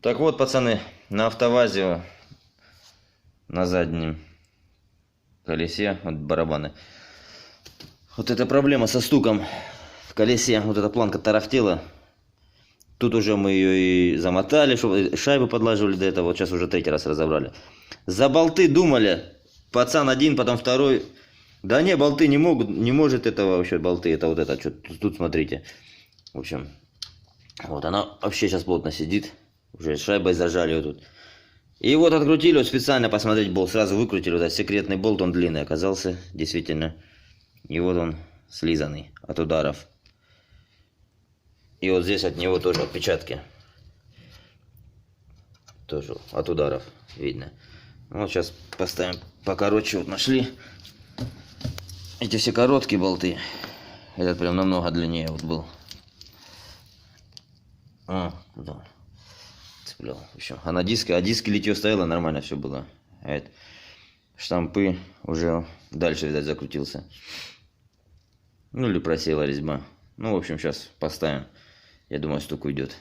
Так вот, пацаны, на АвтоВАЗе на заднем колесе, вот барабаны. Вот эта проблема со стуком в колесе, вот эта планка тарахтела. Тут уже мы ее и замотали, чтобы шайбы подлаживали до этого, вот сейчас уже третий раз разобрали. За болты думали, пацан один, потом второй. Да не, болты не могут, не может этого вообще болты, это вот это, что тут смотрите. В общем, вот она вообще сейчас плотно сидит, уже шайбой зажали ее тут. И вот открутили, вот специально посмотреть болт, сразу выкрутили, вот этот секретный болт, он длинный оказался, действительно. И вот он слизанный от ударов. И вот здесь от него тоже отпечатки. Тоже от ударов видно. Вот сейчас поставим покороче, вот нашли. Эти все короткие болты. Этот прям намного длиннее вот был. Да. Цеплял. В общем, а на диске, литье стояло, нормально все было. А это штампы уже дальше, видать, закрутился. Ну или просела резьба. Ну, в общем, сейчас поставим. Я думаю, стук уйдет.